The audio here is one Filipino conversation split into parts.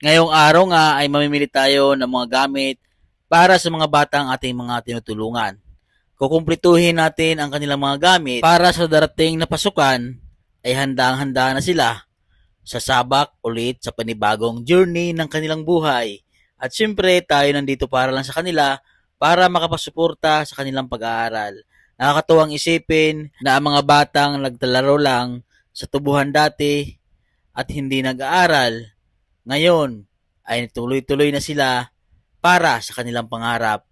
Ngayong araw nga ay mamimili tayo ng mga gamit para sa mga batang ating mga tinutulungan. Kukumplituhin natin ang kanilang mga gamit para sa darating na pasukan ay handang-handa na sila sa sabak ulit sa panibagong journey ng kanilang buhay. At syempre, tayo nandito para lang sa kanila para makapasuporta sa kanilang pag-aaral. Nakakatuwang isipin na ang mga batang nagtalaro lang sa tubuhan dati at hindi nag-aaral, ngayon ay tuloy-tuloy na sila para sa kanilang pangarap.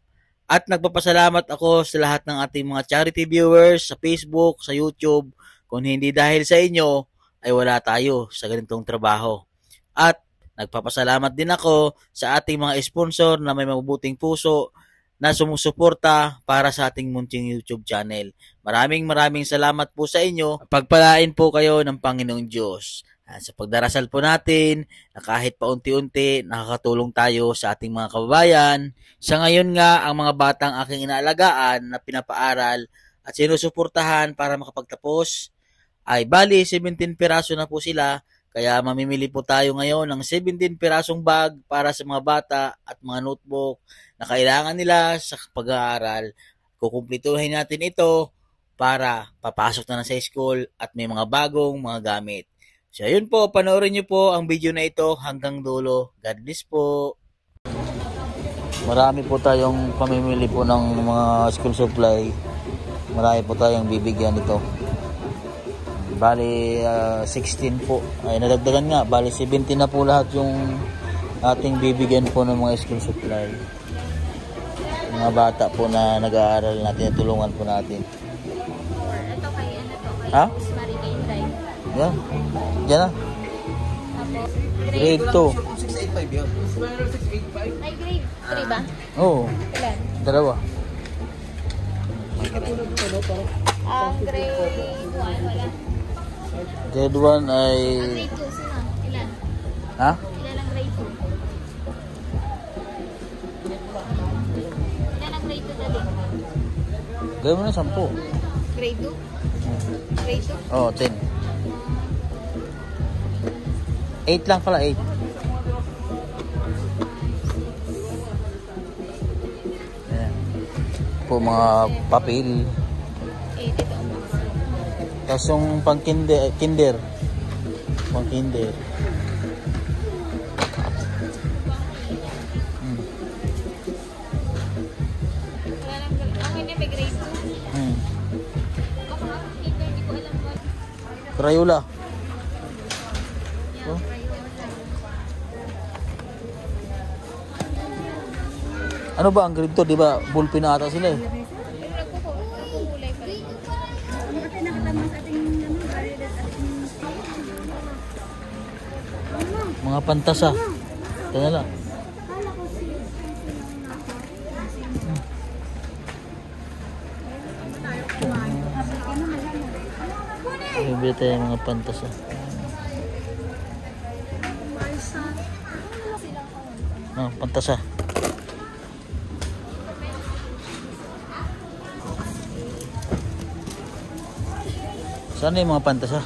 At nagpapasalamat ako sa lahat ng ating mga charity viewers sa Facebook, sa YouTube. Kung hindi dahil sa inyo, ay wala tayo sa ganitong trabaho. At nagpapasalamat din ako sa ating mga sponsor na may mabubuting puso na sumusuporta para sa ating munting YouTube channel. Maraming salamat po sa inyo. Pagpalain po kayo ng Panginoong Diyos. Sa pagdarasal po natin, na kahit paunti-unti nakakatulong tayo sa ating mga kababayan. Sa ngayon nga, ang mga batang aking inaalagaan na pinapaaral at sinusuportahan para makapagtapos ay bali 17 piraso na po sila. Kaya mamimili po tayo ngayon ng 17 pirasong bag para sa mga bata at mga notebook na kailangan nila sa pag-aaral. Kukumplituhin natin ito para papasok na sa school at may mga bagong mga gamit. So, ayun po, panoorin niyo po ang video na ito hanggang dulo. God bless po. Marami po tayong pamimili po ng mga school supply. Marami po tayong bibigyan ito. Bali 16 po. Ay nadagdagan nga. Bali 17 na po lahat yung ating bibigyan po ng mga school supply. Mga bata po na nag-aaral natin, tulungan po natin. Ito kay ano to, kay Ha? Rosemary Kainday. Yan. Yan na. Tapos Grade 2. 685 yun. ay grade 3 ba? Oo. Ilan? Dalawa. Ang grade 1 wala. Grade 1 ay... Ang grade 2 sino? Ilan? Ha? Ilan ang grade 2? Ilan ang grade 2 dali? Gawin mo na 10. Grade 2? Grade 2? Oo, 10. 8 lang pala, 8. Ayan. Po mga papel. 8 ito. Tapos yung pang kinder. Pang kinder. Wala lang grade. Ang hindi may grade 2. Ako nga, hindi ko alam what. Crayola. Yan, Oh. Crayola. Ano ba ang grade 2? Di ba ballpen na ata sila eh. Pero nagkukulay pa rin. Mga pantasa. Ito na lang. Bibili tayo ng mga pantasa. Pantasa. Saan yung mga pantasa?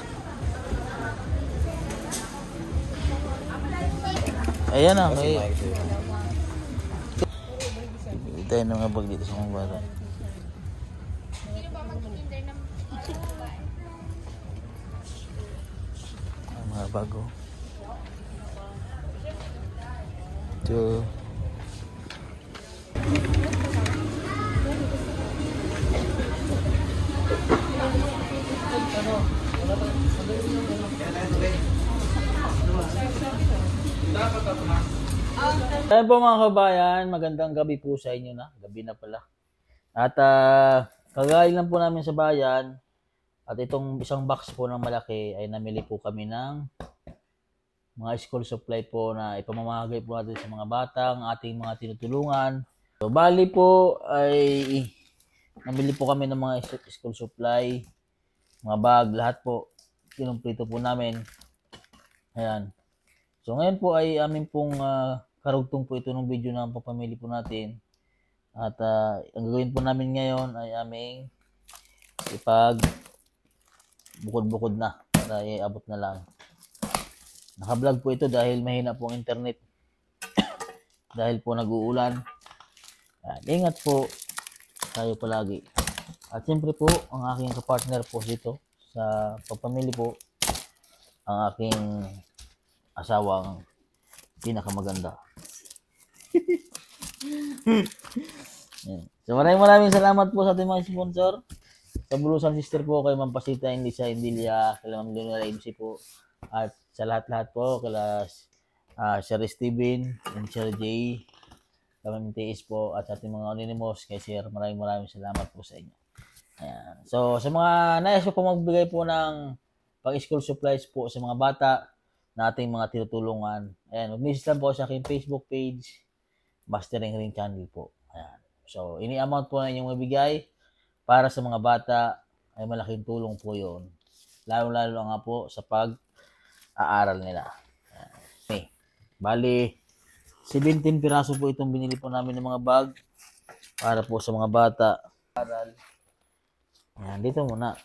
Ayan na. May... Bibili tayo ng mga bag dito sa mga bata. Sino ba mag-kinder ng babae? Mga bago. Ito. Ayan po mga kabayan, magandang gabi po sa inyo na. Gabi na pala. At kagaling lang po namin sa bayan. At itong isang box po ng malaki ay namili po kami ng mga school supply po na ipamamahagi po natin sa mga batang ating mga tinutulungan. So, bali po ay namili po kami ng mga school supply, mga bag, lahat po. Kinumplito po namin. Ayan. So ngayon po ay amin pong karugtong po ito ng video na papamili po natin. At ang gagawin po namin ngayon ay aming ipag bukod-bukod na para iabot na lang. Naka-vlog po ito dahil mahina po ang internet. dahil po nag-uulan. Ingat po tayo palagi. At siyempre po, ang aking kapartner po dito sa pagpamili po, ang aking asawang pinakamaganda. Yan. So maraming salamat po sa ating mga sponsor. Sa Bulusan Sister po kay Ma'am Pasita Indilya, kay Ma'am Leonora MC po. At sa lahat-lahat po, kay Sir Steven and Sir Jay, kay Ma'am TS po, at sa ating mga anonymous, kay Sir, maraming salamat po sa inyo. Ayan. So sa mga nais po magbigay po ng pang-school supplies po sa mga bata na ating mga tinutulungan, ayan, mag-message lang po sa aking Facebook page, Mastering Ring Channel po. Ayan. So, ini-amount po na inyong mabigay para sa mga bata ay malaking tulong po yun. Lalo-lalo nga po sa pag-aaral nila. Okay. Bali, 17 piraso po itong binili po namin ng mga bag para po sa mga bata. Ayan, dito muna.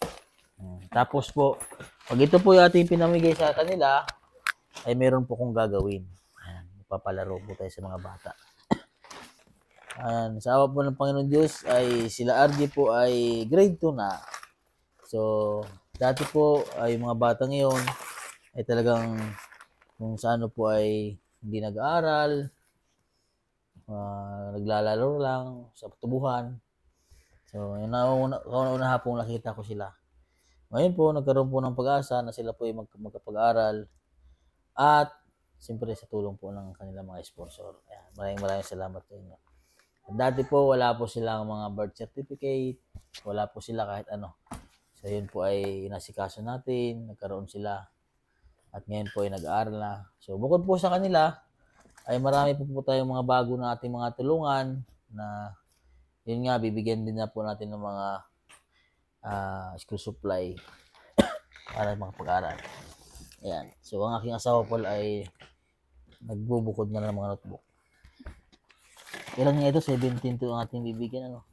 Tapos po, pag ito po yung ating pinamigay sa kanila, ay meron po kong gagawin. Ayan, papalaro po tayo sa mga bata. Sa awa po ng Panginoon Diyos ay sila RJ po ay grade 2 na. So, dati po ay mga bata ngayon ay talagang kung sa ano po ay hindi nag-aaral, naglalaro lang sa tubuhan. So, una pong nakita ko sila. Ngayon po, nagkaroon po ng pag-asa na sila po ay magkapag-aral at siyempre sa tulong po ng kanilang mga sponsor. Ayan, maraming salamat sa inyo. Dati po, wala po silang mga birth certificate, wala po sila kahit ano. So, yun po ay inasikaso natin, nagkaroon sila. At ngayon po ay nag-aaral na. So, bukod po sa kanila, ay marami po tayong mga bago na ating mga tulungan na yun nga, bibigyan din na po natin ng mga school supply para makapag-aral. Ayan. So, ang aking asawa po ay nagbubukod na ng mga notebook. Ilan nga ito? 17 to ang ating bibigyan, ano?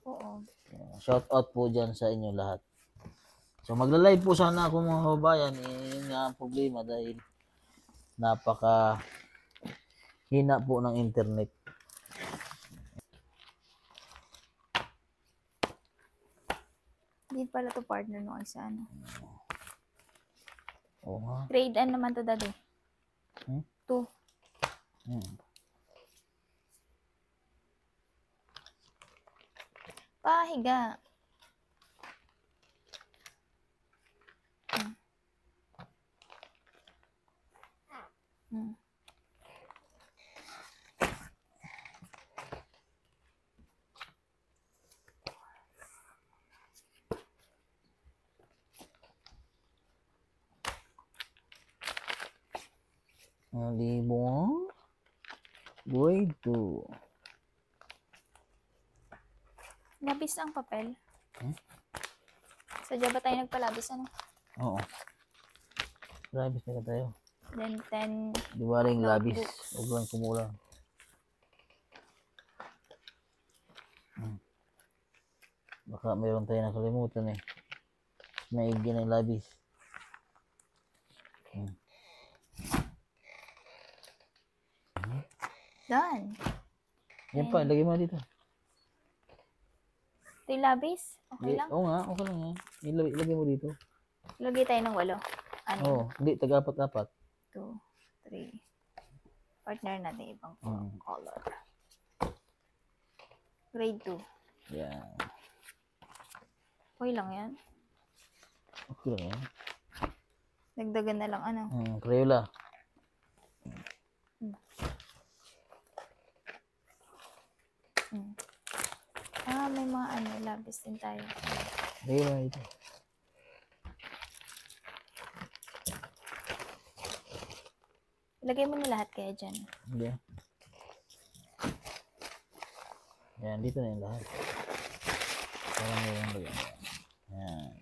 Oo. Shout out po dyan sa inyo lahat. So, magla-live po sana ako mga kabayan. Yun nga ang problema dahil napaka hina po ng internet. Hindi pala to partner nung isa, ano. Oo nga. Grade N naman to, daddy. 2. Pahiga. Libo. Grade 2. Labis ang papel. Sadya ba tayo nagpalabis, ano? Oo. Labis na tayo. Then 10. Di ba rin labis? Huwag lang kumulang. Baka mayroon tayo nakalimutan eh. Maigi ng labis. Done. Yan pa, ilagay mo dito. Ito yung labis? Okay lang? Oo nga, okay lang yan. Ilagay mo dito. Lagay tayo ng 8. Ano? Oo, hindi, tag-apat-apat. 2, 3. Partner natin ibang color. Grade 2. Yan. Okay lang yan. Okay lang yan. Dagdagan na lang, ano? Crayola. May mga labis din tayo. Lagay mo dito. Ilagay mo na lahat kaya dyan. Hindi. Yan, dito na yung lahat. Parang mayroon ba yan? Yan.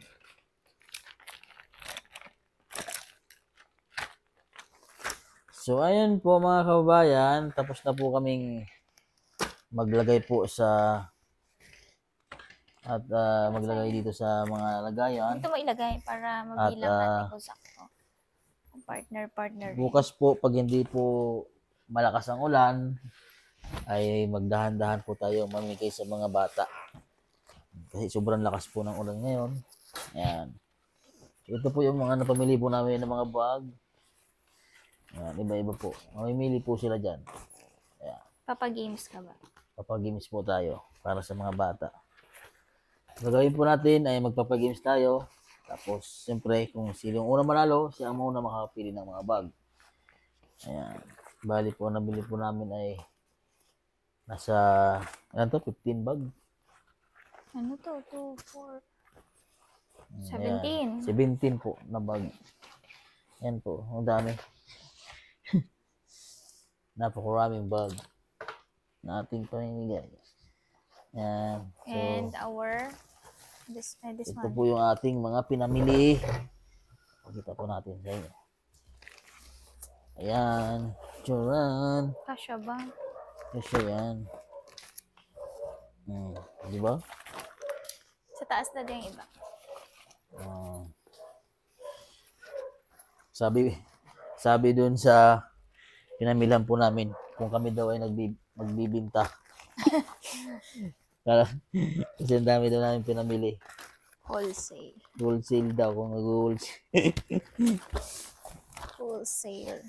So, ayun po mga kababayan. Tapos na po kaming maglagay po sa at maglagay dito sa mga lagayan. Dito mo ilagay para mabilang natin kung sakto. Partner. Bukas po, pag hindi po malakas ang ulan, ay magdahan-dahan po tayo mamigay sa mga bata. Kasi sobrang lakas po ng ulan ngayon. Ayan. Ito po yung mga napamili po namin ng mga bag. Ayan, iba-iba po. Mamimili po sila dyan. Ayan. Papa-games ka ba? Papagames po tayo para sa mga bata. Gagawin po natin ay magpapagames tayo. Tapos, siyempre, kung sino yung unang manalo, siya ang muna makakapili ng mga bag. Ayan. Bali po, nabili po namin ay nasa, ano to, 15 bag. Ano to? 2, 4, Ayan. 17. 17 po na bag. Yan po, ang dami. Napakaraming bag na ating pamimigay. Yan. So, And this ito one. po yung ating mga pinamili. Pakita po natin sa inyo. Ayan. Tsuran. Kasya ba? Kasi yan. Di ba? Sa taas na din yung iba. Sabi dun sa pinamilan po namin kung kami daw ay magbibinta. Kasi ang dami daw namin pinamili. Wholesale. Wholesale daw kung nag-wholesale. Wholesale.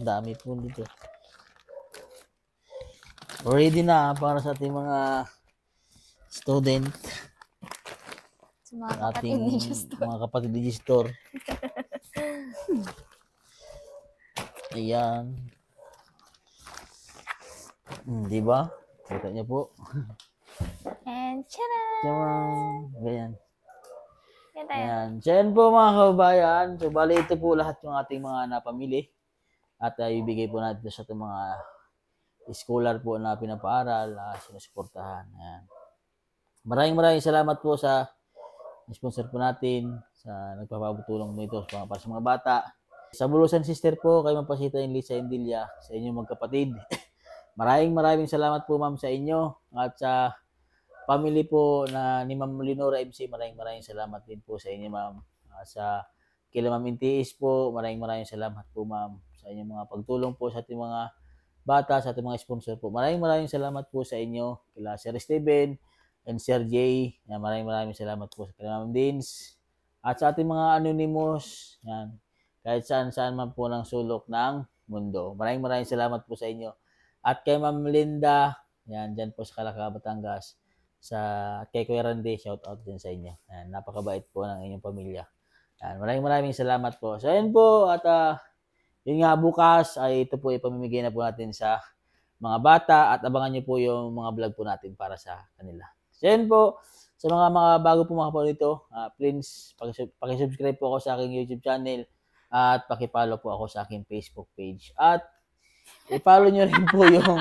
Ang dami po dito. Ready na para sa ating mga student. Sa mga kapatid Ating ni Justo. mga kapatid ni Store. Ayan. Di ba? Kita niyo po. And charan! Tiyang! Ganyan. Yan tayo. Ayan. So, yan po mga kababayan. So, bali ito po lahat yung ating mga napamili. At ibigay po natin sa ating mga scholar po na pinapaaral, sinusuportahan. Ayan. Maraming salamat po sa sponsor po natin sa nagpapatulong nito para sa mga bata. Sa Bulusan Sister po, kay Mapasita and Lisa Endilia, sa inyong magkapatid. Maraming salamat po ma'am sa inyo at sa family po na ni Ma'am Lenora MC. Maraming salamat din po sa inyo ma'am. Sa kila Ma'am Intiis po, maraming salamat po ma'am sa inyong mga pagtulong po sa ating mga bata, sa ating mga sponsor po. Maraming salamat po sa inyo kila Sir Steven and Sir Jay. Maraming salamat po sa kila Ma'am Dins at sa ating mga anonymous. Yan. Kahit saan man po ng sulok ng mundo. Maraming salamat po sa inyo. At kay Ma'am Linda, yan, dyan po sa Calaca, Batangas, at kay Kuya Randy, shout out din sa inyo. Yan, napakabait po ng inyong pamilya. Yan, maraming salamat po. So, yan po, at yun nga, bukas, ay ito po ipamimigay na po natin sa mga bata, at abangan nyo po yung mga vlog po natin para sa kanila. So, yan po, sa mga bago po mga po dito, please, pakisubscribe po ako sa aking YouTube channel, at pakipollow po ako sa aking Facebook page. At i-follow nyo rin po yung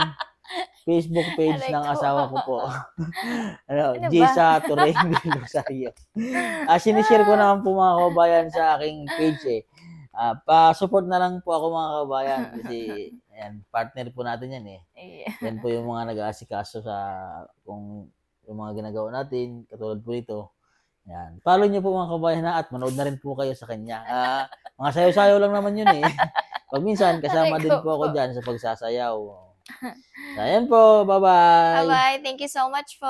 Facebook page ng asawa ko po. Gisa Toreng Rosario. Sinishare ko naman po mga kababayan sa aking page eh. Pa-support na lang po ako mga kababayan kasi ayan, partner po natin yan eh. Yan po yung mga nag-aasikaso sa kung yung mga ginagawa natin, katulad po dito. Yan. Follow niyo po mga kabayan na at manood na rin po kayo sa kanya. Mga sayo-sayo lang naman yun eh. Pag minsan, kasama din po ako dyan sa pagsasayaw. So, ayan po. Bye-bye. Bye-bye. Thank you so much po.